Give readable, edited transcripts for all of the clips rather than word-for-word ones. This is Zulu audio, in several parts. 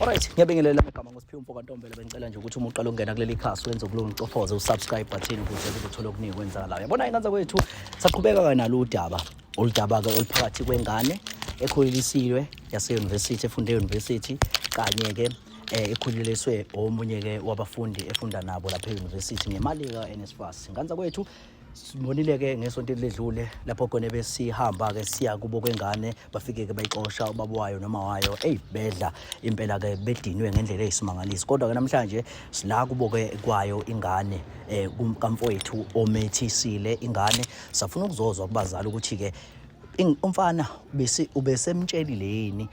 Alright, ngiyabingelela amagama ngosiphiwe Mfokantombela bengicela nje ukuthi uma uqala ukungena kuleli khasi wenze kulo mcofoze usubscribe button ukuze uzothola okuningi kwenzakalayo. Yabona inanza kwethu saqhubeka nalo udaba ke oluphakathi kwengane ekhulelisiwe yase university efunde university kanye ke ekhuleliswe omunye ke wabafundi efunda nabo lapha e-university ngemali ka NSFAS. Nganza kwethu sibonile ke ngesonto eledlule lapho khona besihamba ke siya kubo kwengane bafike ke bayixosha ubaba wayo noma wayo bedla impela ke bedinwe ngendlela eyisimangalisi. Kodwa ke namhlanje sila kubo ke kwayo ingane kamfowethu omethisile ingane safuna ukuzozwa kubazali ukuthi ke umfana ubesemtshelile yini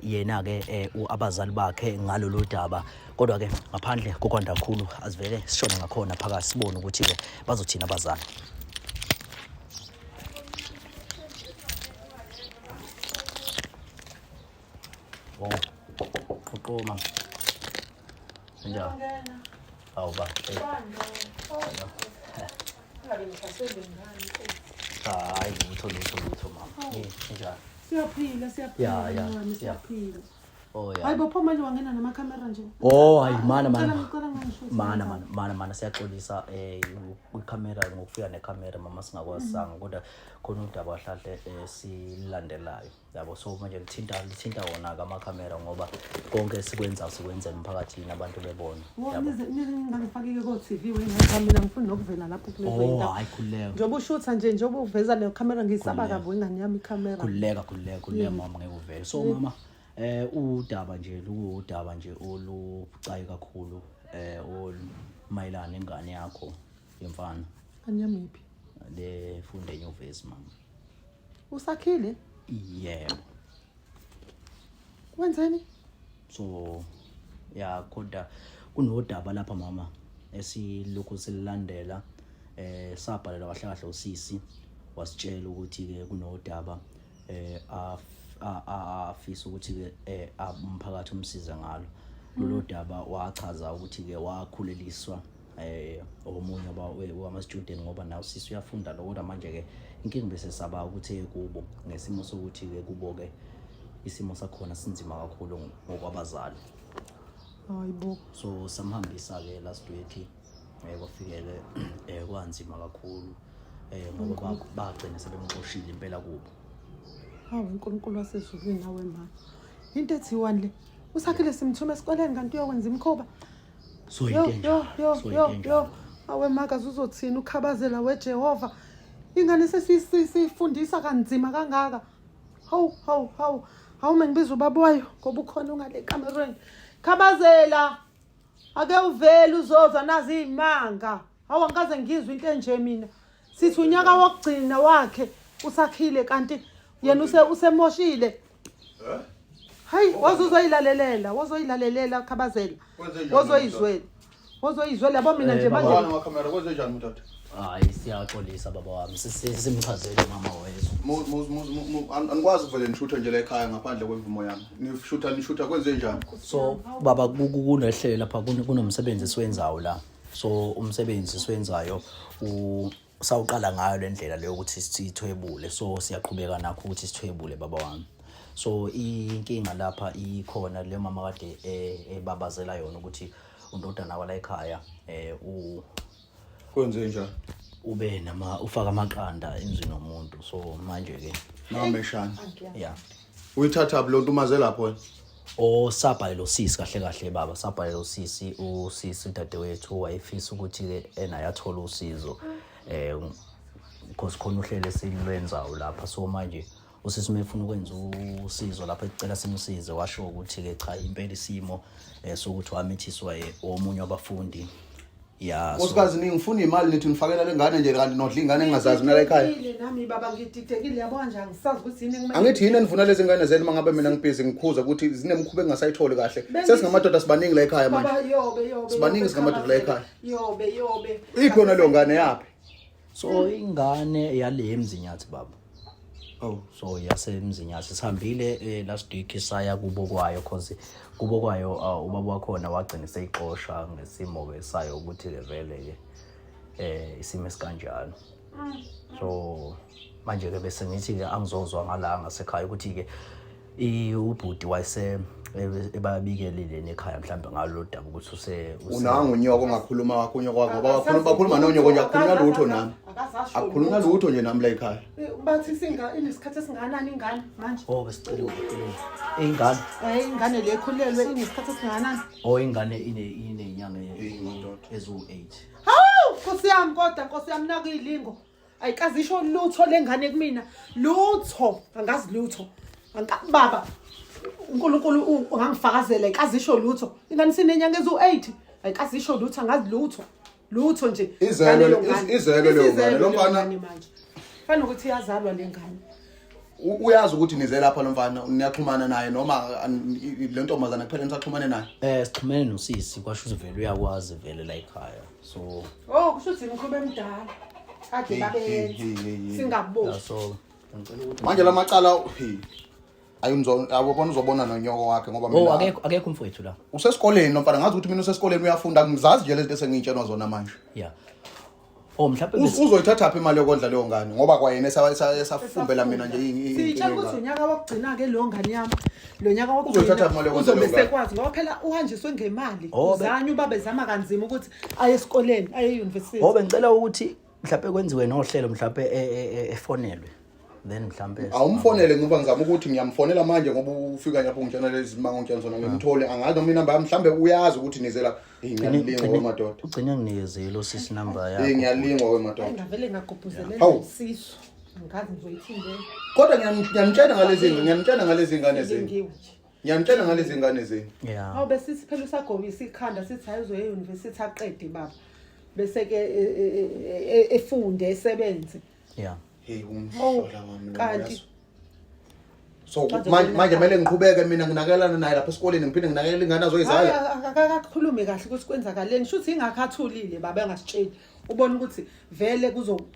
yena ke abazali bakhe ngalolu daba. Kodwa ke ngaphandle kokwanda kakhulu asivele sishone ngakhona phakathi sibone ukuthi ke bazothina abazali. Uqoma njani awuba hayi lutho mama njani siyaphila siyaphila oh ya hayi bopho manje wangena namakhamera nje hayi mana siyaxolisa ikhamera ngokufika nekhamera mama singakwazanga kodwa khona udaba wahlahle silandelayo yabo. So manje lithinta wona kamakhamera ngoba konke sikwenza emphakathini abantu bebona yabo. Ngingangifakike ko TV wena mina ngifuna nokuvela lapho kulezo indawo. Hayi khuleka njengoba ushutha njengoba uveza le camera ngisaba kabi ingane yami ikhamera. Khuleka mama ngeke uvele. So mama udaba nje olucayi kakhulu olumayelana nengane yakho yemfana anyamiphi le funde enyuvesi mama. Usakhile? Yebo. Wenzeni? So ya kodwa kunodaba lapha mama esilokhu sililandela sabhalela kahle usisi wasitshela ukuthi ke kunodaba afisa ukuthi ke umphakathi umsiza ngalo lolo daba. Wachaza ukuthi ke wakhuleliswa omunye wama student ngoba nawo sisi uyafunda lo kodwa manje ke inkinga bese saba ukuthi kubo ngesimo sokuthi ke kubo ke isimo sakhona sinzima kakhulu ngokwabazali. Hayibo. So samhambisa ke last week kwafikele kwanzima kakhulu ngoba bagcina sebemxoshile impela kubo. Hawu uNkulunkulu wasezulwini nawe mama. Into ethi one le usakhile simthuma esikoleni kanti uyokwenza imkhoba. So intenja awe makazi uzothina ukhabazela weJehova ingane sesifundisa kanzima kangaka. Hawu mengibiza ubaba wayo ngoba ukhona ungale kamereni. Khabazela ake uvele uzoza nazi imanga. Hawu angikaze ngizwe into enje mina. Sithi unyaka wokugcina wakhe usakhile kanti yena usemoshile. Hayi wazoyilalelela khabazela. Wozoyizwela yabo mina nje manje. Baba kamera kwenze njani mthatha? Hayi siyaxolisa baba wami simchazele mama wethu. Anikwazi vele nishutha nje la ekhaya ngaphandle kwemvumo yami. Nishutha kwenze njani? So baba kunehlelo lapha kunomsebenzi siwenzayo la. So umsebenzi siwenzayo sawuqala ngayo le ndlela leyo ukuthi sithwebule. So siyaqhubeka nakho ukuthi sithwebule baba wami. So inkinga lapha ikhona le mama kade ebabazela yona ukuthi undodana wala ekhaya Kwenze njani? ube ufaka amaqanda emzini womuntu. So manje ke Nameshana. yeah Uyithatha lo ntumaze lapho. Sabhalela usisi kahle baba sabhalela usisi dadewethu wayefisa ukuthi ke enayathola usizo because khona uhlele silwenzayo lapha. So manje usisi mefuna ukwenza usizo lapha ecela simsize washo ukuthi ke cha impela isimo sokuthi wamithiswa omunye wabafundi. Yeah, Osikazi ngifuna imali nithi nifakela lengane nje kanti nodla ingane engazazi mina la ekhaya. Nami baba ngididekile yabo kanje angisazi ukuthi yini engimele. Angithi yini enifuna lezi ngane zenu mangabe mina ngibhizi ngikhuza ukuthi zinemkhuba engasayitholi kahle. Sesingamadoda sibaningi la ekhaya manje. Baba yobe. Sibaningi singamadoda la ekhaya. Yobe. Ikhona leyo ngane yaphi? So ingane yale emzinyathi baba. Oh, so yasemzinyathi sihambile last week saya kubo kwayo cause kubo kwayo ubaba wakhona wagcina seyixosha ngesimo ke sayo ukuthi ke vele ke isimo esikanjalo. So manje ke bese ngithi ke angizozwa ngalanga sekhaya ukuthi ke ubhuti wayese ebabikelile nekhaya mhlawumbe ngalo daba ukuthi unanga unyoko ongakhuluma wakho unyoko wakho ngoba bakhuluma nonyoko nje akukhuluma lutho nami akukhuluma lutho nje nami la ekhaya bathi inesikhathi esinganani ingane manje besicela ingane ingane le ekhulelwe inesikhathi esinganani ingane inenyanga ezu-8 hawu nkosi yami naku ilingo ayikazisho lutho lengane kumina lutho angazi lutho baba uNkulunkulu ungangifakazela ayikazisho lutho ingane sinenyanga ezu-8 ayikazisho lutho angazi lutho nje izelo lo mfana manje fanele ukuthi iyazalwa lengane uyazi ukuthi nize lapha lo mfana niyaxhumana naye noma le ntombazana kuphela nisaxhumane naye sixhumene nosisi kwasho ukuthi vele uyakwazi vele la ekhaya so kusho ukuthi ngikhube emdala kade babenza singabuzi so ngicela ukuthi manje lamacala ayumzobona uzobona nonyoko wakhe ngoba mina akekho umfowethu la usesikoleni nomfana ngazi ukuthi mina usesikoleni uyafunda ngizazi nje lezi bese ngitshenwa zona manje mhlawumbe uzoyithatha phi imali yokondla leyo ngane ngoba kwayena esafumbela mina nje sitshela ukuthi unyaka wokugcina ke lo ngane yami lo nyaka uzoyithatha imali yokondla uzobe sekwazi ngoba phela uhanjiswe ngemali uzanye ubabezama kanzima ukuthi aye esikoleni aye university bengicela ukuthi mhlawumbe kwenziwe nohlelo mhlawumbe efonelwe then mhlawumbe awumfonele ngoba ngizama ukuthi ngiyamfonela manje ngoba ufika lapho ngitshena lezi mango ngitshena zona ngimthole angazi noma inamba yami mhlawumbe uyazi ukuthi nizela ngiyalingwa kwemadoda ugcina nginikezelo sisi number yakho ngiyalingwa kwemadoda ngavele ngagqubhuzelela isiso ngazi ngizoyithindela kodwa ngiyamtshela ngalezi ngane zini ngiyamtshela ngalezi ngane zini besithi phela usagobisa ikhanda sithi ayizoye university aqede baba bese ke efunde esebenze umhlola wami kanti so manje kumele ngiqhubeke mina nginakelana naye lapha esikoleni ngiphinde nginakele ingane azoyizala akakhulume kahle ukuthi kwenzakaleni shuthi ingakhathulile baba engasitsheli ubona ukuthi vele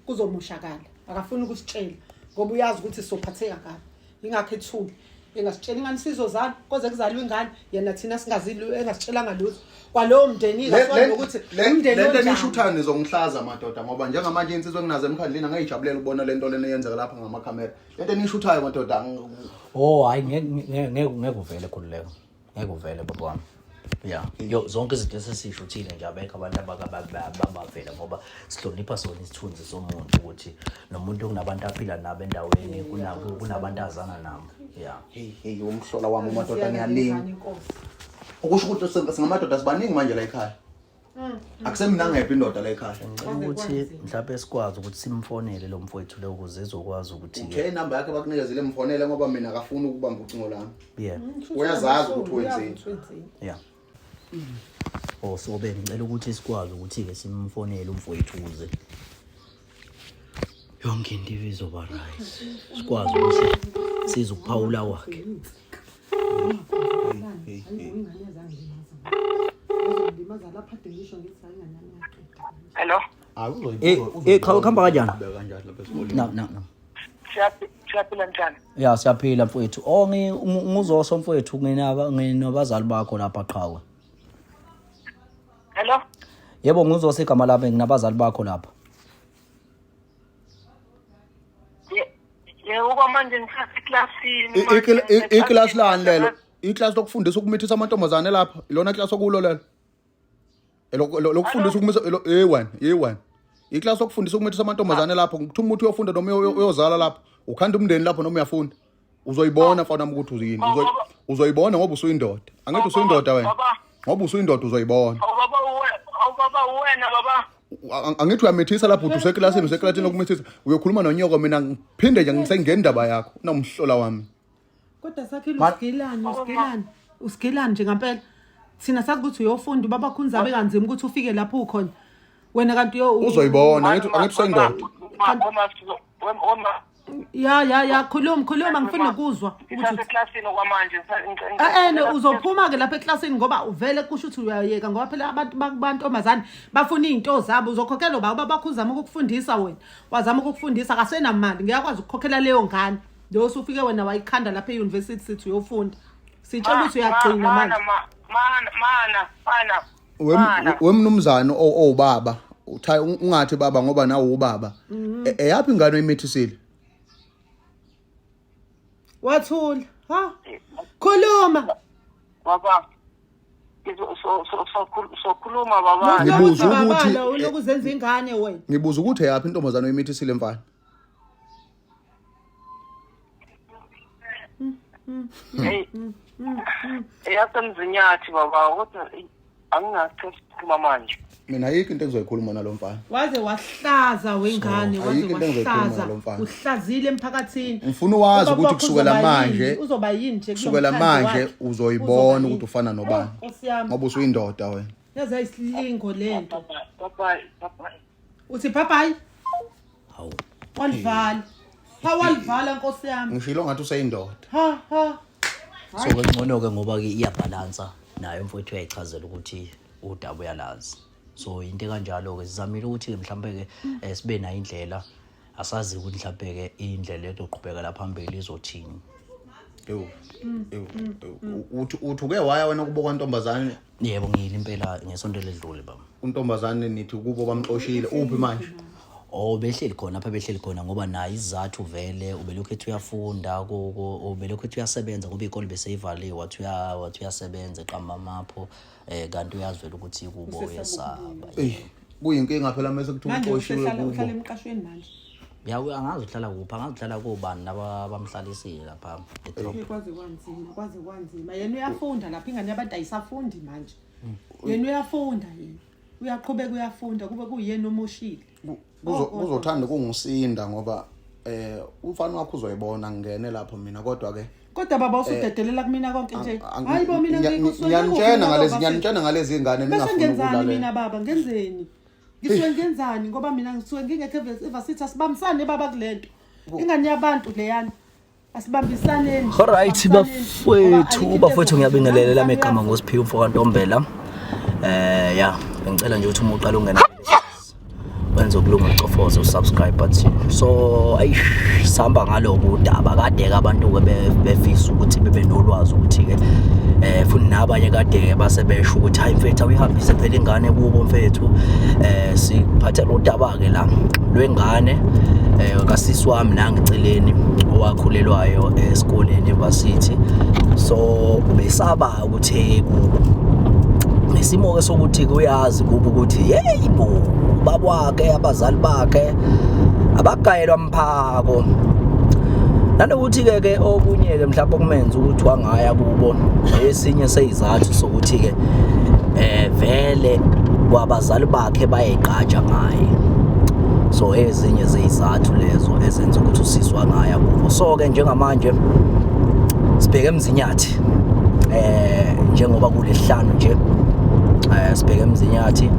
kuzomushakala akafuni ukusitshela ngoba uyazi ukuthi sizophatheka kabi ingakho ethuli engasitshela ingane sizozala koze kuzalwe ingane yena thina singazili engasitshelanga lutho kwalowo mndeni ikasona ukuthi umndeni lento nishuthane zongihlaza madoda ngoba njengamanje insizwe enginazo emkhandleni angayijabulela ukubona lento lena yenzeka lapha ngamakhamera lento nishuthayo madoda hayi ngeke uvele khululeko ngeke uvele baba wami zonke izinto esesishuthile nje abekho abantu abavela ngoba sihlonipha sona isithunzi somuntu ukuthi nomuntu kunabantu aphila nabo endaweni kunabantu azana nabo umhlola wami madoda ngiyalinga ukusho ukuthi singamadoda sibaningi manje la ekhaya akusemina ngephi indoda la ekhaya ukuthi mhlawumbe sikwazi ukuthi simfonele lo mfowethu lo ukuze ezokwazi ukuthi inamba yakhe bakunikezile mfonele ngoba mina akafuni ukubamba ucingo lami uyazazi ukuthi wenzeni so bengicela ukuthi sikwazi ukuthi-ke simfonele umfowethu ukuze yonke into izoba right sikwazi ukuthi sizokuphawula wakhe hello khamba kanjani no siyaphila njani siyaphila mfowethu nguzoso mfowethu nginabazali bakho lapha qhawe hello yebo nguzose igama lapha nginabazali bakho lapha yebo manje ngisaseklasini iclass lani lelo iclass lokufundisa ukumithisa amantombazane lapha ilona class okulo lelo lokufundisa ukumisa A1 iclass lokufundisa ukumithisa amantombazane lapha ukuthi umuntu uyofunda noma uyozala lapha ukhanda umndeni lapho noma uyafunda uzoyibona mfana wami ukuthi uyini uzoyibona ngoba usuyindoda angithi usuyindoda wena ngoba usuyindoda uzoyibona baba wena baba angithi uyamithisa lapho useklasini lokumithisa uyokhuluma nonyoko mina ngiphinde nje ngisengendaba yakho nomhlola wami kodwa sakhile usigilani nje ngempela thina sathi ukuthi uyofunda ubaba khunzabe kanzima ukuthi ufike lapho ukhona wena kanti uzoyibona angithi usuyindoda ya khuluma ngifuna ukuzwa ukuthi eklasini kwamanje uzophuma ke lapha eklasini ngoba uvele kusho ukuthi uyayeka ngoba phela abantomazane bafuna izinto zabo uzokhokhela baba bakhuzama ukukufundisa wena wazama ukukufundisa akasena imali ngiyakwazi ukukhokhela leyo ngane lo usufike wena wayikhanda lapha euniversity sithi uyofunda sitshela ukuthi uyagcina manje mana wemnumzane owubaba uthayi ungathi baba ngoba nawo ubaba eyapi ingane oyimithisile wathula Ha? Khuluma. Baba. Sokhuluma baba. Ngibuza ukuthi- babala ulokuzenza ingane wena. Ngibuza ukuthi yaphi intombazane oyimithisile mfana. Eyasemzinyathi baba kodwa angingathema manje. Mina ayikho into engizoyikhuluma nalo mfana. Waze wahlaza wengane, waze ayikho into engizoyikhuluma wahlaza. nalo mfana. Uhlazile emphakathini. Ngifuna wazi Ubaba ukuthi wakho kusukela uzoba manje yini? Uzoba yini nje kusukela kulomthando manje wakhe? uzoyibona Uzoba ukuthi ufana yini? nobani. Nkosi yami. Ngoba usuyindoda wena. Yaza isilingo lento. Baba. Uthi bye. Hawu. Walivala. Ha walivala Nkosi yami. Ngishilo ngathi useyindoda. Ha. So ke ngcono ke ngoba ke iyabalansa nayo mfowethu uyayichazela ukuthi udaba uyalazi. So into kanjalo ke sizamile ukuthi mhlambe ke sibe na indlela asazi ukuthi mhlambe ke indlela ezoqhubeka la phambili izothini. Uthi uke waya wena kubo kwantombazane. Yebo ngiyile impela ngesonto ledlule baba. Untombazane nithi kubo bamxoshile uphi manje? Oh behleli khona apha behleli khona ngoba nayo izathu vele ubelokhu ethi uyafunda ubelokhu ethi uyasebenza ngoba ikole beseyivaliwe wathi uyasebenza eqamba amapho kanti uyazwela ukuthi kubo uyesaba. Kuyinkinga phela mase kuthi Manje uxoshiwe uhlala kubo. emqashweni manje. Yawe angazi uhlala kuphi angazi uhlala kubani nabamhlalisile lapha eDrop. Kwaze kwanzima. Yena uyafunda lapha ingane yabantu ayisafundi manje. Yena uyafunda yini. Uyaqhubeka uyafunda kube kuyena omoshile. Kuzothanda kungisinda ngoba umfana wakho uzoyibona ngene lapho mina kodwa ke Kodwa baba usudedelela kumina konke nje. Hayibo mina ngiyanitshena ngalezi ingane ningafuni ningafuni ukulalela. ukulalela. Mina baba ngenzeni? Ngisuke ngenzani ngoba mina ngisuke ngingekho evasithi asibambisane baba kulento. Ingane yabantu leyana. Asibambisane nje. Alright bafowethu ngiyabingelela megama ngosiphiwe umfoko Ntombela. Yeah ngicela nje ukuthi uqala ungena wenza ukulunga ucofoze usubscribe button. So ayish sihamba ngaloko udaba kade ke abantu ke befisa ukuthi bebe nolwazi ukuthi ke futhi nabanye kade ke basebesha ukuthi hayi mfethu awuyihambise phela ingane kubo mfethu siphathela udaba ke la lwengane kasisi wami nangiceleni owakhulelwayo esikoleni eVarsity. So besaba ukuthi nesimo ke sokuthi kuyazi kuba ukuthi yeyibo babwakhe abazali bakhe abagayelwa mphako nanokuthi ke okunye ke mhlawumbe okumenza ukuthi wangaya kubo esinye seyizathu sokuthi ke vele kwabazali bakhe bayeqatsha ngaye. So ezinye zezizathu lezo ezenza ukuthi usiswa ngaya kubo. So ke njengamanje sibheke emzinyathi njengoba kulesihlanu nje sibheke emzinyathi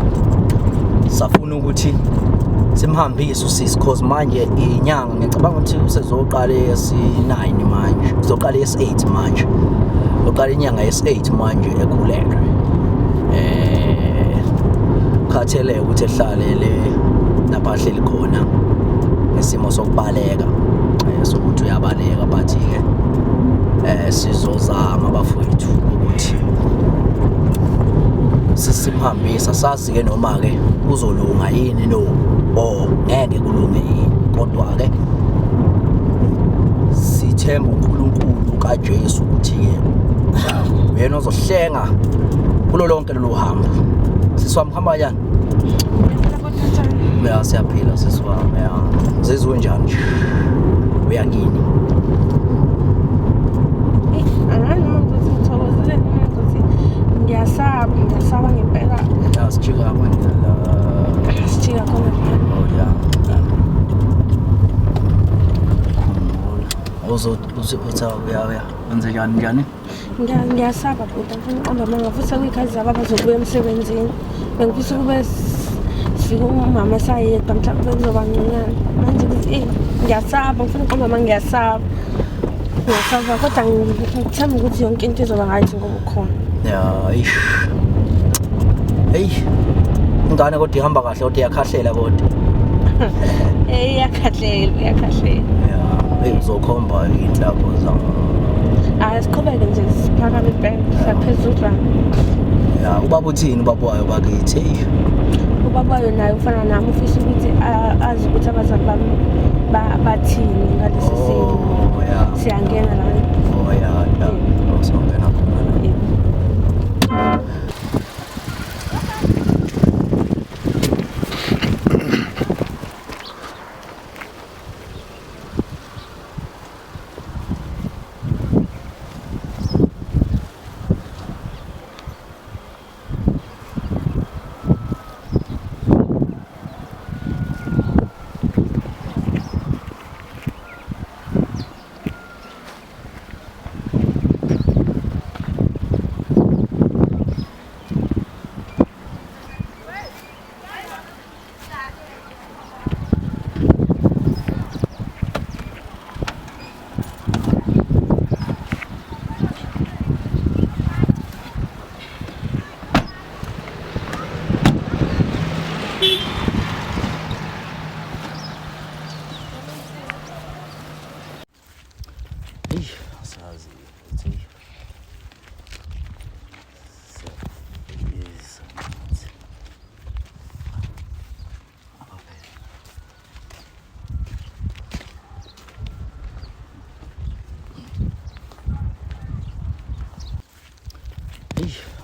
safuna ukuthi simhambise usisi cause manje inyanga ngicabanga ukuthi usezoqala esi9 manje uzoqala esi8 manje uqala inyanga esi8 manje ekhulelwe khathele ukuthi ehlalele lapha ahleli khona nesimo sokubaleka sokuthi uyabaleka bathi ke sizozama bafowethu ukuthi sisimhambisa sazi ke noma ke uzolunga yini no ngeke kulunge yini kodwa ke sithemba uNkulunkulu kaJesu ukuthi ke uyena ozohlenga kulo lonke lolu hambo. Siswami hamba kanjani? Ya siyaphila siswami ya uzizwe njani? Uyakini? Ngiyasaba ngempela. Sijika manje la. Sijika khona. Oh ya. Uzothi uya wenze njani? Ngiyasaba futhi ngifuna uqamba manga futhi sekuyikhathi zabo abazobuya emsebenzini. Bengifisa kube sifike umama esayedwa mhlawumbe kuzoba ngconywana. Manje ngithi ngiyasaba ngifuna uqamba manga ngiyasaba. Ngiyasaba kodwa ngithemba ukuthi yonke into izoba right ngoba ukhona. Ya ish. Hey. Ingane kodwa ihamba kahle kodwa iyakhahlela kodwa. Iyakhahlela. Ya, uzokhomba inhlabo zami. Siqhubeke nje siphakame ibheke saphezulu. Ya, ubaba uthini ubaba wayo bakithi? Ubaba wayo naye ufana nami ufisa ukuthi azi ukuthi abazali bami bathini ngalesi simo. Oh, ya. Siyangena la. Oh ya uzongena khona. Asazi ukuthi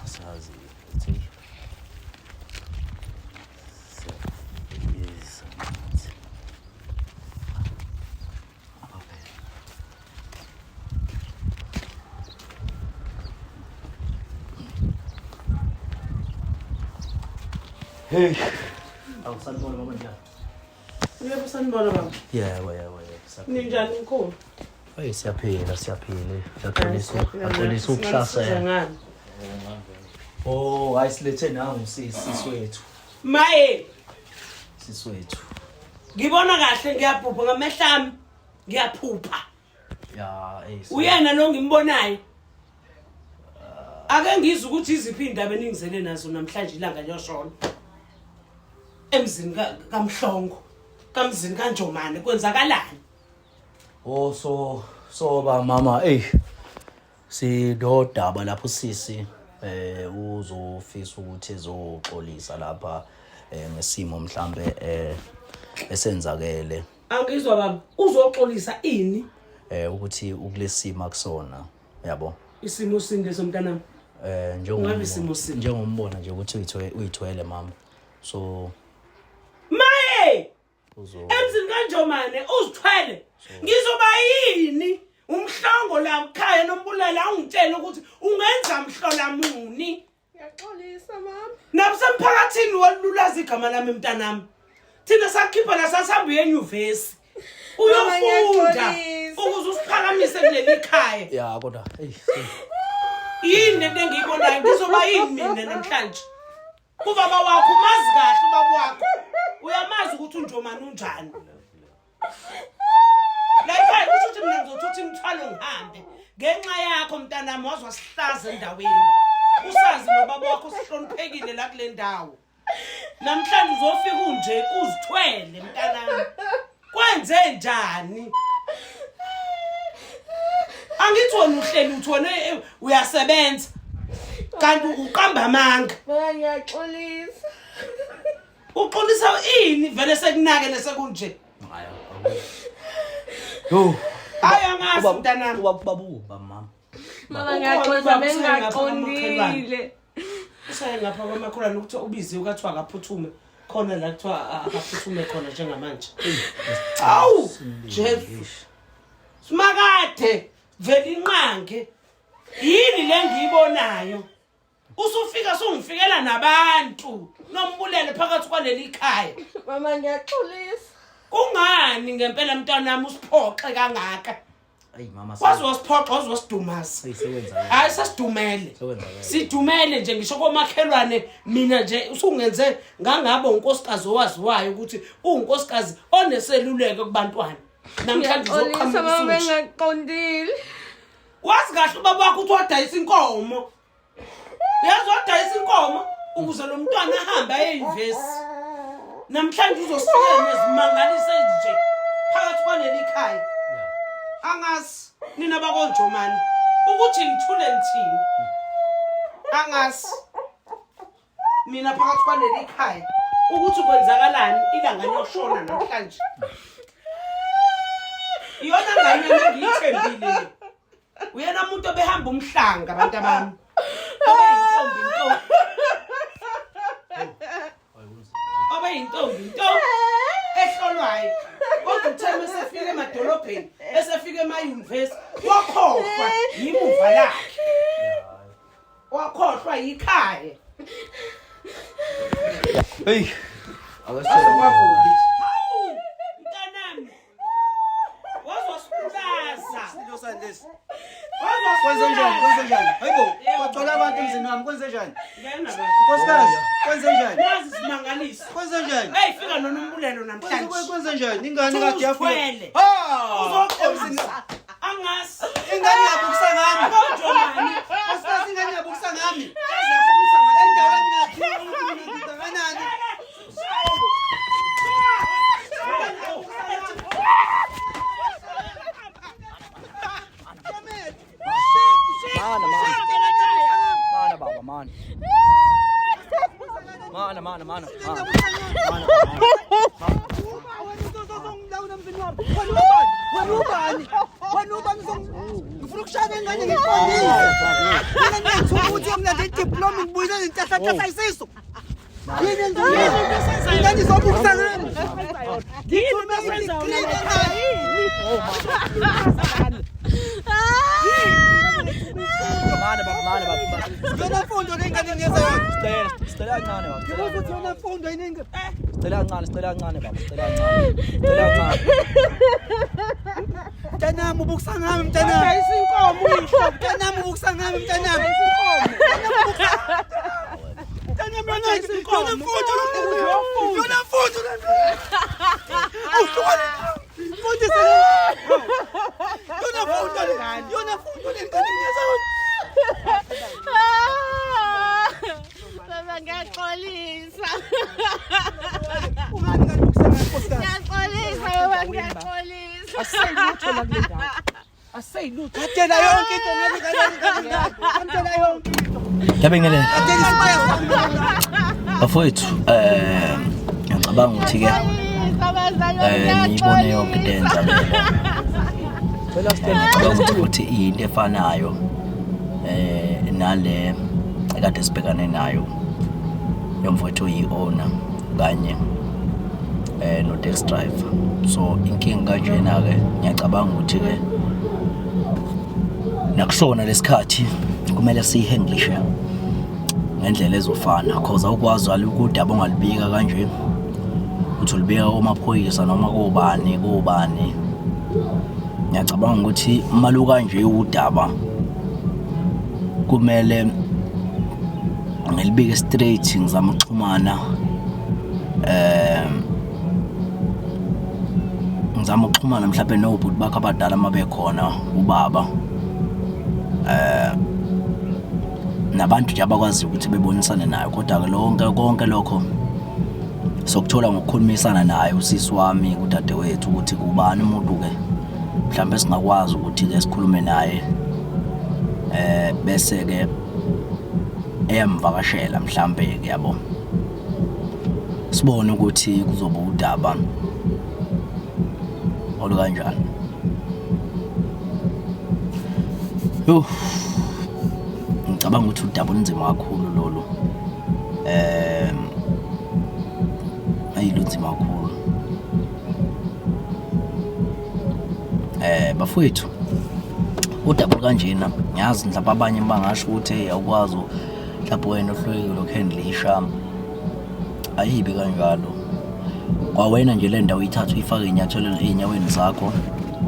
asazi ukuthi hey, awusanibona mama njani? Yebo sanibona baba. Yebo. Ninjani mkhulu? Hey siyaphila. Axolisa ukuhlasela. Oh, ayisilethe nangu siswethu. Maye, Siswethu. ngibona kahle ngiyabhubha ngamehlami. Ngiyaphupha. Ya, Uyena lo ngimbonayo. Ake ngizwe ukuthi iziphi indaba eningizele nazo namhlanje ilanga liyoshona. Emzini kaMhlongo, kamzini kaNjomane kwenzakalani? Oh so ba mama, sidodaba lapho sisi uzofisa ukuthi ezoxolisa lapha ngesimo mhlambe esenzakele. Angizwa baba, uzoxolisa ini? Ukuthi ukulesima kusona, yabo. Isimo sinde somntanami. Njengombona nje ukuthi uyithwele mama. So Maye! Emzini kaNjomane uzithwele. Ngizoba yini? Umhlongo la ekhaya nombulala ungitshela ukuthi ungenza mhlola muni. Ngiyaxolisa mama. Nasemphakathini walulaza igama lami emntanami. Thina sakhipha la sasihamba enyuvesi. Uyofunda ukuze usiphakamise kuleli khaya. ya kodwa Yini engiyibonayo ngizoba yini mina namhlanje? Ubaba wakho umazi kahle ubaba wakho. Uyamazi ukuthi uNjomane unjani. La ekhaya ukuthi mina ngizothutha imithwalo ngihambe. Ngenxa yakho mntanami wazwa sihlaza endaweni. Usazi nobaba wakho sihloniphekile la kule ndawo. Namhlanje uzofika unje uzithwele mntanami. Kwenze njani? Angithi wena uhleli uthone uyasebenza. Kanti uqamba amanga. Mina ngiyaxolisa. Uxolisa ini vele sekunakele sekunje. yo Ayangazi mntanami. ubabumba mama. Mama ngiyaxolisa bengaqondile. Usaye ngapha kwamakholwane ukuthi ubiziwe kathiwa akaphuthume. Khona la kuthiwa akaphuthume khona njengamanje. Awu, Jesu. Simakade vele inqange. Yini le ngiyibonayo? Usufika sungifikela nabantu. Nombulele phakathi kwaleli khaya. Mama ngiyaxolisa. Kungani ngempela mntanami usiphoxe kangaka? Hey mama. Wazi wasiphoxa wazosidumaza. Hayi sasidumele. Sidumele nje ngisho komakhelwane mina nje usungenze ngangabo unkosikazi owaziwayo ukuthi unkosikazi oneseluleko kubantwana. Namhlanje uzoqhamuka mama usushi. bengaqondile. Wazi kahle ubaba wakho uthi wadayisa inkomo. Uyazodayisa inkomo ukuze lo mntwana ahambe eYunivesi. Namhlanje uzosifika nezimangalise nje phakathi kwaleli khaya. Angazi nina bakonjomane ukuthi ngithule ngithini. Angazi mina phakathi kwaleli khaya ukuthi kwenzakalani ilanga liyoshona namhlanje. Iyona ngane ngiyithembile. uyena umuntu obehamba umhlanga abantu abami obeyintombi nto ehlolwayo kodwa utheme esefika emadolobheni esefika emayunivesi wakhohlwa yimuva lakhe wakhohlwa yikhaya Hey. Awakubi. Mntanami. Wazosipulaza. Losandlesi. Kwenze njani? Hayibo, kwagcwala abantu emzini wami, kwenze njani? Nkosikazi, kwenze njani? Nazi simangalisa. Kwenze njani? Hey, fika noNombulelo namhlanje. Kwenze njani? Ingane kade yafika. Uzoqomisa. Angasi. Ingane yabukisa ngami. Akawujomani. Nkosikazi, ingane yabukisa ngami. Yazabukisa ngathi Endaweni yakhe kanani? Mana baba, mana. Ngifuna ukushaya ingane ngiqondile. Mina ngiyathuka ukuthi mina ngidiploma ngibuyisa izinhlahla isisu. Yini ingane izobukisa ngami. Ngithume ngiklinga ngani. Mana baba. Yona mfundo lengane ngiyenza yona. Stela kancane baba. Ngibuza ukuthi yona mfundo yini? Stela kancane baba. Stela kancane. Mntanami ubukisa ngami mntanami. Isinkomo uyihlo. Mntanami ubukisa ngami mntanami. Mntanami yona mfundo. Yona mfundo. Awuhlukane. Mfundisa. Yona mfundo lengane ngiyenza yona. Baba ngiyaxolisa. Ungani ngani ubukisa ngami nkosikazi? Ngiyaxolisa baba ngiyaxolisa. Asayilutho la kule ndawo. Asayilutho. Atela yonke into ngabe kanani. Atela yonke into. Yabingelela. Atela isibaya sami. Bafowethu, ngicabanga ukuthi ke niyibone yonke into eyenzakele. Ngicabanga ukuthi futhi into efanayo nale ekade sibhekane nayo yomfowethu oyi-owner kanye no-taxi driver. So inkinga kanjena ke ngiyacabanga ukuthi ke nakusona lesikhathi kumele siyihandlishe ngendlela ezofana cause awukwazi ukudaba ongalibika kanje uthi ulibika komaphoyisa noma kubani. Ngiyacabanga ukuthi malu kanje udaba kumele ngilibike straight ngizama ukuxhumana mhlawumbe nobhuti bakho abadala mabekhona ubaba nabantu nje abakwazi ukuthi bebonisane nayo kodwa ke konke lokho sokuthola ngokukhulumisana naye usisi wami udadewethu ukuthi kubani umuntu ke mhlawumbe singakwazi ukuthi ke sikhulume naye bese ke eyamvakashela mhlawumbe ke yabo sibone ukuthi kuzoba udaba olukanjani. Ngicabanga ukuthi udaba olunzima kakhulu lolu ayilunzima kakhulu. Bafowethu udaba kanjena ngiyazi mhlawumbe abanye bangasho ukuthi awukwazi mhlawumbe wena ohlulekile ukhandlisha ayibe kanjalo kwawena nje le ndawo ithatha uyifake inyathelo einyaweni zakho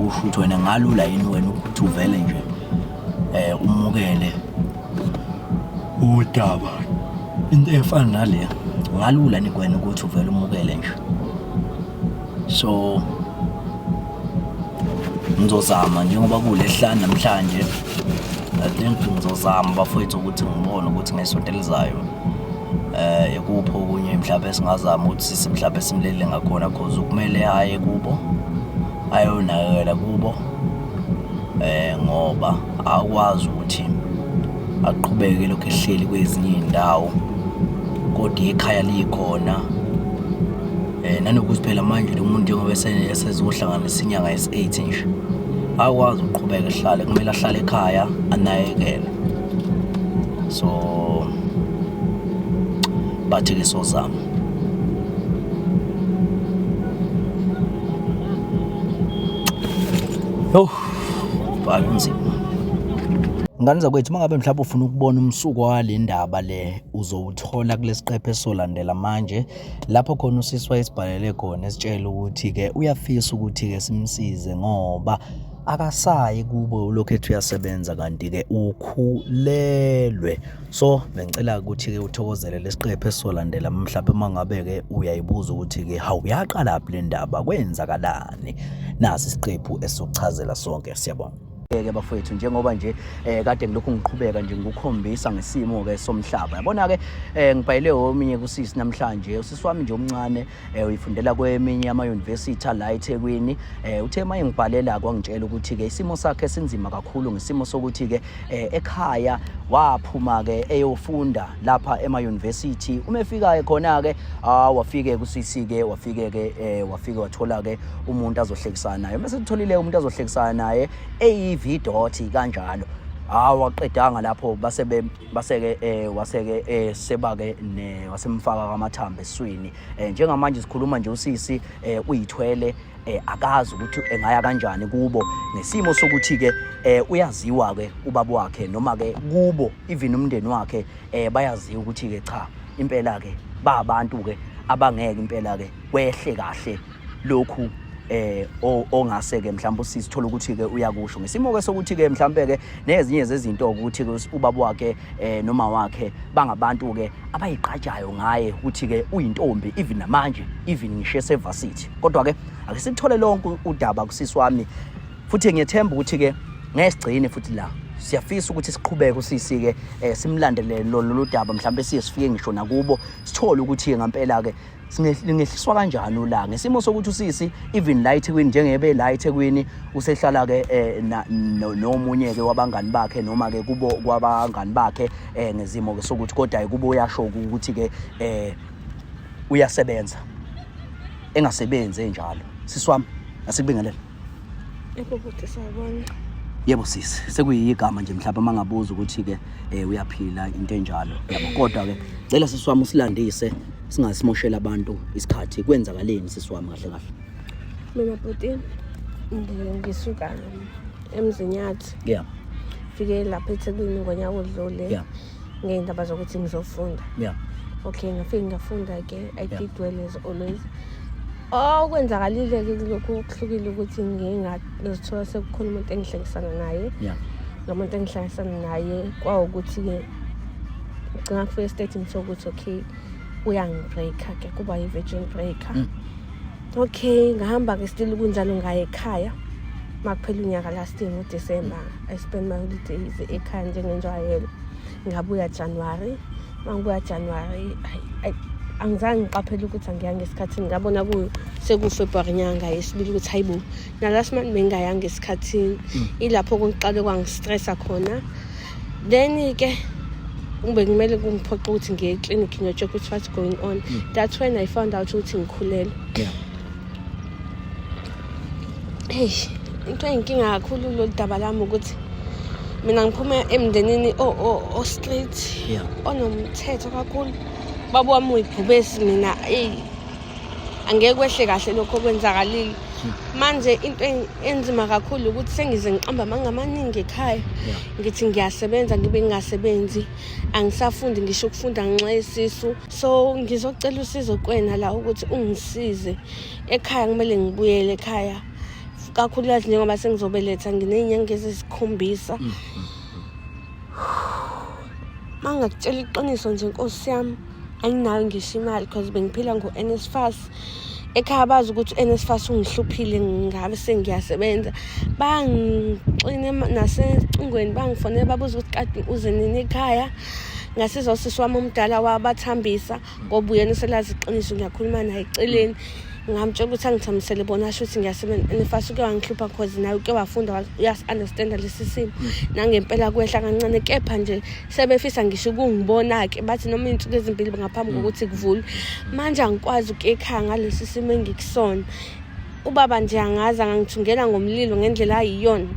usho ukuthi wena ngalula yini wena ukuthi uvele nje umukele udaba into efana nale ngalula ni kwena ukuthi uvele umukele nje. So ngizozama njengoba kulehlana namhlanje I think ngizozama bafowethu ukuthi ngibone ukuthi ngesonto elizayo ekupho kunye mhlawumbe singazama ukuthi mhlawumbe simlele ngakhona cause kumele aye kubo ayonakela kubo ngoba akwazi ukuthi aqhubeke lokho ehleli kwezinye indawo kodwa ikhaya likhona nanokuthi phela manje lo muntu njengoba esezohlanganisa inyanga yesi8 nje akwazi ukuqhubeka ehlale, kumele ahlale ekhaya anakekele. So bathi-ke sozama. Banzima. Ngani zakwethu, mangabe mhlawumbe ufuna ukubona umsuko wale ndaba le uzowuthola kulesiqephu esolandela manje, lapho khona usisi wayesibhalele khona esitshela ukuthi-ke uyafisa ukuthi-ke simsize ngoba akasayi kubo lokhethu uyasebenza kanti-ke ukhulelwe. So bengicela ukuthi-ke uthokozele lesiqephu esolandela mhlawumbe mangabe-ke uyayibuza ukuthi-ke hawu yaqalaphi le ndaba, kwenzakalani. Nasi isiqephu esizokuchazela sonke. Siyabonga. Ke bafowethu, njengoba nje kade ngilokhu ngiqhubeka nje ngikukhombisa ngesimo ke somhlaba. Yabona ke ngibhayile ominye kusisi namhlanje, usisi wami nje omncane uyifundela kweminye ama university la eThekwini. Uthe maye ngibhalela kwangitshela ukuthi ke isimo sakhe sinzima kakhulu ngesimo sokuthi ke ekhaya waphuma ke eyofunda lapha ema university. Umefika khona ke wafike kusisi ke wafike wathola ke umuntu azohlekisana naye. Bese utholile umuntu azohlekisana naye vidoti kanjalo. Waqedanga lapho waseke sebake wasemfaka kamathambo eswini. Njengamanje sikhuluma nje usisi uyithwele, akazi ukuthi engaya kanjani kubo nesimo sokuthi ke uyaziwa ke ubaba wakhe noma ke kubo even umndeni wakhe bayaziwa ukuthi ke cha impela ke ba abantu ke abangeke impela ke kwehle kahle lokhu ongase ke mhlawumbe usisi thola ukuthi ke uyakusho ngesimo ke sokuthi ke mhlawumbe ke nezinye zezinto ukuthi ke ubaba wakhe noma wakhe bangabantu ke abayiqhajayo ngaye ukuthi ke uyintombi even namanje even ngisho eSevasithi. Kodwa ke ake sithole lonke udaba kusisi wami, futhi ngiyethemba ukuthi ke ngesigcine futhi la siyafisa ukuthi siqhubeke usisi ke simlandelele lolu daba mhlawumbe sifike ngisho nakubo sithole ukuthi ngampela ke singehliswa kanjani la ngesimo sokuthi usisi even la eThekwini njengebe la eThekwini usehlala ke nomunye ke wabangani bakhe noma ke kubo kwabangani bakhe ngezimo ke sokuthi kodwa kubo uyasho ukuthi ke uyasebenza engasebenzi enjalo. Sisi wami asibingelele. Yebo futhi siyabona. Yebo sisi, sekuyigama nje mhlawumbe mangabuza ukuthi ke uyaphila into enjalo. Yabo kodwa ke cela sisi wami usilandise singasimoshela abantu isikhathi. Kwenzakaleni sisi wami kahle kahle? Mina bhuti ngisuka eMzinyathi. Yeah. Fike lapha eThekwini ngonyaka odlule. Yeah. Ngendaba zokuthi ngizofunda. Yeah. Okay, ngafike ngafunda ke I did well as always. Kwenzakalile ke lokho okuhlukile ukuthi ngingazithola sekukhona umuntu engihlekisana naye. Yeah. Lo muntu engihlekisana naye kwawukuthi ke ngicela kufike stating sokuthi okay uyangibreaka ke kuba i-virgin breaker. Okay, ngahamba ke still kunjalo ngaye ekhaya. Makuphela unyaka last year ngoDecember I spend my holidays ekhaya njengenjwayelo. Ngabuya January. Mangibuya January angizange ngiqaphela ukuthi angiya ngesikhathini. Ngabona sekuFebruary nyanga yesibili ukuthi hayibo na last month bengaya ngesikhathini. Ilapho kongiqale kwangistressa khona. Then ke ngimele kungiphoqa ukuthi ngiye eclinic ngiyocheck ukuthi what's going on. That's when I found out ukuthi ngikhulelwe. Yeah. Into enkinga kakhulu lo daba lami ukuthi mina ngiphuma emndenini o street onomthetho kakhulu. Baba wami uyibhubesi mina angeke kwehle kahle lokho kwenzakalile. Manje into enzima kakhulu ukuthi sengize ngiqamba mangamaningi ekhaya. Ngithi ngiyasebenza ngibe ngingasebenzi, angisafundi ngisho ukufunda ngenxa yesisu. So ngizocela usizo kwena la ukuthi ungisize ekhaya. Kumele ngibuyele ekhaya kakhulukazi njengoba sengizobeletha nginezinyanga ezisikhombisa. Mangakutshela iqiniso nje Nkosi yami anginayo ngisho imali because bengiphila ngo-NSFAS. Ekhaya bazi ukuthi u-NSFAS ungihluphile ngabe sengiyasebenza. Bangixine nasecingweni bangifonela babuza ukuthi kade uze nini ekhaya. Ngasiza usisi wami omdala wabathambisa ngoba uyena selazi iqiniso ngiyakhuluma naye eceleni. Ngamtshela ukuthi angithamisele bona asho ukuthi ngiyasebenza. NSFAS uke wangihlupha because naye uke wafunda uyas-understand lesi simo. Nangempela kwehla kancane kepha nje sebefisa ngisho ukungibona ke bathi noma izinsuku ezimbili ngaphambi kokuthi kuvule. Manje angikwazi ukuya ekhaya ngalesi simo engikusona. ubaba nje angazi angangithungela ngomlilo ngendlela ayiyona.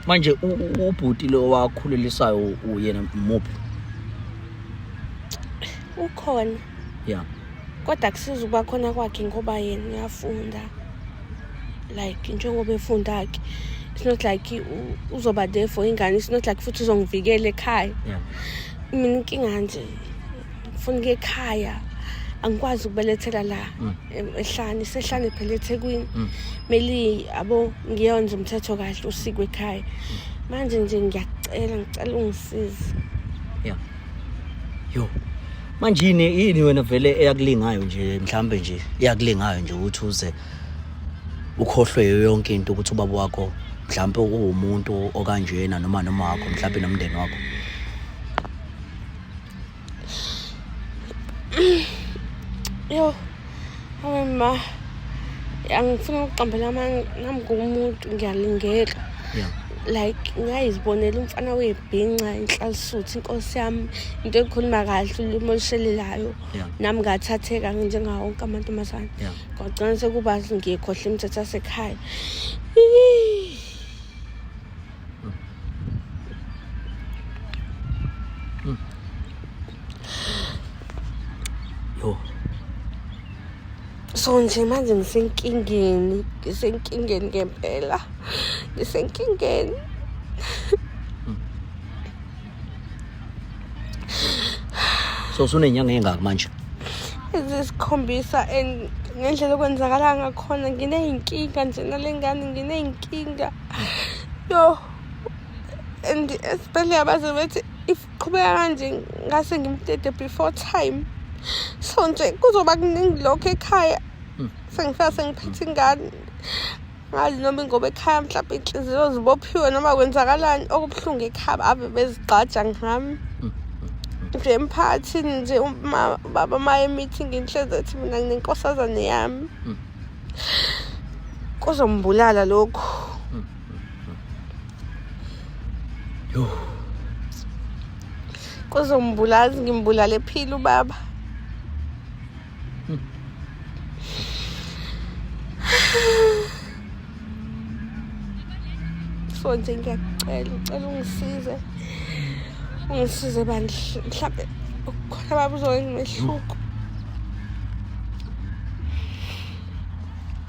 Manje ubhuti lo wakhulelisayo uyena muphi? Ukhona. Yeah. Kodwa kusiza ukuba khona kwakhe ngoba yena uyafunda. Like njengoba efunda ke. It's not like uzoba there for ingane. It's not like futhi uzongivikela ekhaya. Yeah. Mina inkinga nje ngifuna ke ekhaya. Angikwazi ukubelethela la ehlane sehlane phela eThekwini. Meli abo ngiyonza umthetho kahle usiko ekhaya. Manje nje ngicela ungisize. Yeah. Yo. Manje yini wena vele eyakulingayo nje mhlambe nje iyakulingayo nje ukuthi uze ukhohlwe yonke into ukuthi ubaba wakho mhlambe uwumuntu okanjena noma wakho mhlambe nomndeni wakho. Yo, mama, angifuna ukuqambela nami ngumuntu ngiyalingeka. Yeah. Like ngayizibonela umfana webhinca inhlalisuthi inkosi yami into ekhuluma kahle ulimi olushelelayo. Nami ngathatheka njengawo wonke amantombazane. Kwagcina sekuba ngiyekhohle imithetho yasekhaya. Yo. So nje manje ngisenkingeni ngempela. Ngisenkingeni. So usunenyanga engaka manje? Ezisikhombisa and ngendlela okwenzakala ngakhona ngineyinkinga nje nalengane ngineyinkinga. Yo. And especially abaze bethi if qhubeka kanje ngase ngimdede before time. So nje kuzoba kuningi lokho ekhaya. Sengifika sengiphethe ingane. Ngazi noma ngoba ekhaya mhlawumbe inhliziyo zibophiwe noma kwenzakalani okubuhlungu ekhaya ave bezigqaja ngami. Nje emphakathini nje baba maye meeting inhliziyo ethi mina nginenkosazane yami. Kuzombulala lokho. Yo. Kuzombulaza ngimbulale phila ubaba. So nje ngiyacela ungisize bandla mhlawumbe ukukhona baba uzongimehluko.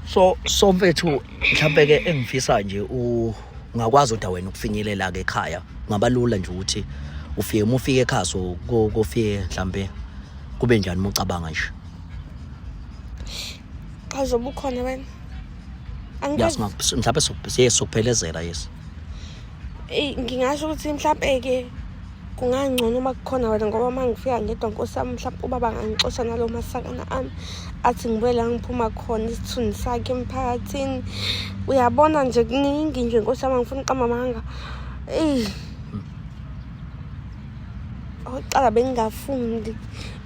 So mfethu mhlawumbe ke engifisa nje ungakwazi uda wena ukufinyelela ke ekhaya ngabalula nje ukuthi ufike ekhaya so kofike mhlawumbe kube njani umucabanga nje. Azoba ukhona wena. Yes mhlawumbe sokuphelezela yes. Ngingasho ukuthi mhlawumbe ke kungangcono uma kukhona wena ngoba mangifika ngedwa Nkosi yami mhlawumbe ubaba ngangixosha nalo masakana ami athi ngibuyela ngiphuma khona isithunzi sakhe emphakathini. Uyabona nje kuningi nje Nkosi yami ngifuna uqamba amanga. Oqala bengingafundi.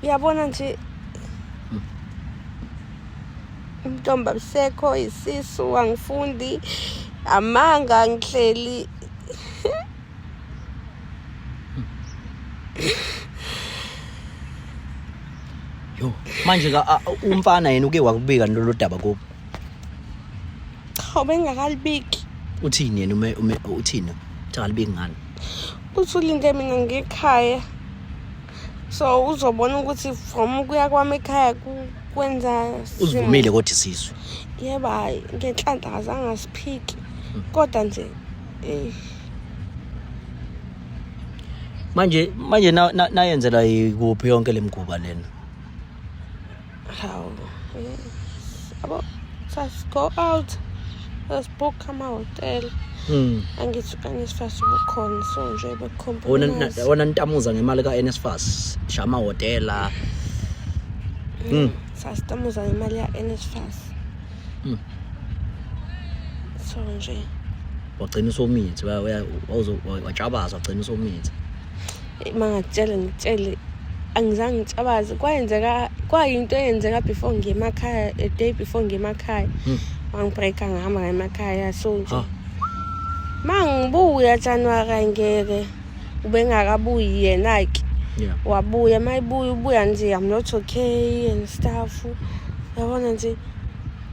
Uyabona nje umntomba bisekho isisu angifundi amanga ngihleli. Yo manje ka umfana yena uke wakubika lolu daba ko? Cha bengakalibiki. Uthini yena uthini? Thalibiki ngani? Usulinde mina ngekhaya. So uzobona ukuthi from kuya kwami ekhaya kwenza uzivumile kodwa isizwe. Yebo hayi ngenhlanhla azange asiphiki. Kodwa nje Manje nayenzela ikuphi yonke lemkuba lena? How? Abo let's go out. Let's book ama-hotel. Angisifasi ubukhona so nje bekompromise. Wona ntamuza ngemali ka-NSFAS shama hotela. Sasitamuza ngemali ya NSFAS. So nje wagcina usomithi wajabaza wagcina usomithi. Mangatshela ngitshele angizange ngitshabaze kwayinto eyenzeka before ngemakhaya a day before ngemakhaya wangibreaka ngihamba ngemakhaya so nje mangibuya January ngeke ubengakabuyi yena ke Yeah. wabuya mayibuya ubuya nje I'm not okay and stuff yabona nje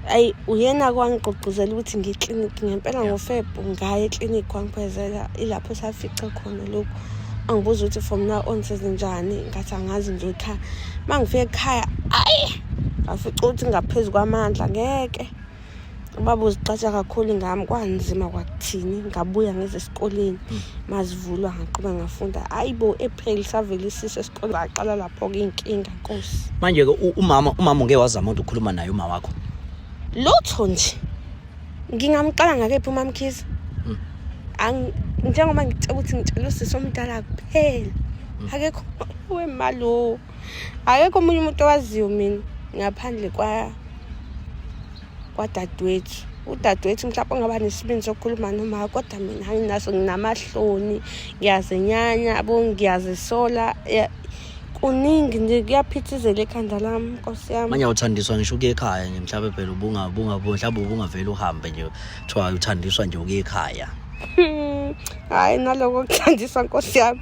ayi uyena kwangigqugquzela ukuthi ngiclinic ngempela ngoFebhu ngaye eclinic kwangiphezela ilapho safica khona lokho angibuza ukuthi from now on sezenjani ngathi angazi nje ekhaya mangifika ekhaya ayi afica ukuthi ngaphezulu kwamandla ngeke ubaba uziqatsha kakhulu ngami kwanzima kwakuthini ngabuya ngeze esikoleni mazivulwa ngaqhubeka ngafunda hayibo April savela isise esikoleni ngaqala lapho ke inkinga Nkosi manje ke umama ungeke wazama ukukhuluma naye uma wakho lutho nje ngingamqala ngakephi uMama Khiza njengoba ngicela ukuthi ngitshela usisi omdala kuphela akekho wemalo akekho umunye umuntu owaziyo mina ngaphandle kwadadewethu udadewethu mhlawumbe ngaba nesibindi sokukhuluma noma kodwa mina anginaso nginamahloni ngiyazenyanya abo ngiyazisola kuningi nje kuyaphithizela ekhanda lami Nkosi yami manje uthandiswa ngisho ukuya ekhaya nje mhlawumbe phela mhlawumbe ubungavela uhambe nje kuthiwa uthandiswa nje ukuya ekhaya hayi naloko kuthandiswa Nkosi yami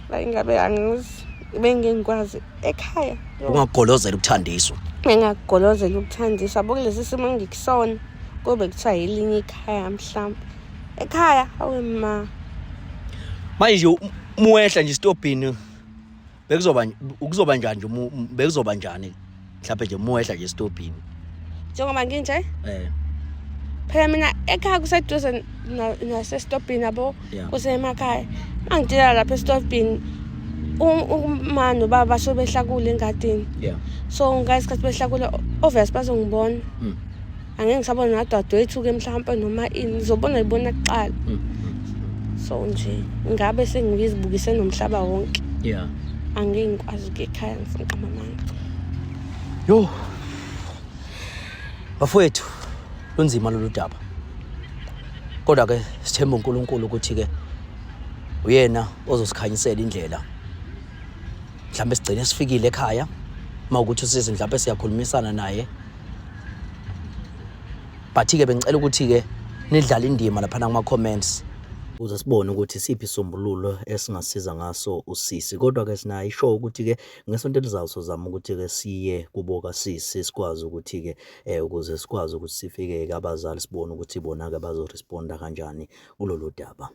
la ingabe angizi bengingikwazi ekhaya ungagolozela ukuthandiswa ngingagolozela ukuthandiswa bokulesi simo ngikusona kube kuthiwa yelinye ikhaya mhlawumbe ekhaya awema manje muwehla nje stopini bekuzoba njani nje bekuzoba njani mhlawumbe nje muwehla nje stopini njengoba nginje phela mina ekhaya kuseduze nasestopini abo kusemakhaya mangitshela lapha estopini uma nobaba basho behlakule engadini so ngasikhathi behlakule obvious bazongibona angeke ngisabona nadadewethu ke mhlawumbe noma ini ngizobona ibona kuqala so nje ngabe sengizibukise nomhlaba wonke angeke ngikwazi ukuya ekhaya ngifuna amamanga yo bafowethu lunzima lolu daba kodwa ke sithemba uNkulunkulu ukuthi ke uyena ozosikhanyisela indlela mhlawumbe sigcine sifikile ekhaya mawukuthi usisi mhlawumbe siyakhulumisana naye but ke bengicela ukuthi ke nidlala indima lapha kuma comments uze sibone ukuthi siphi isombululo esingasiza ngaso usisi kodwa ke sinayo isho ukuthi ke ngesonto elizayo sozama ukuthi ke siye kuboka sisi sikwazi ukuthi ke ukuze sikwazi ukuthi sifike ke abazali sibone ukuthi bona ke bazoresponda kanjani kulolu daba.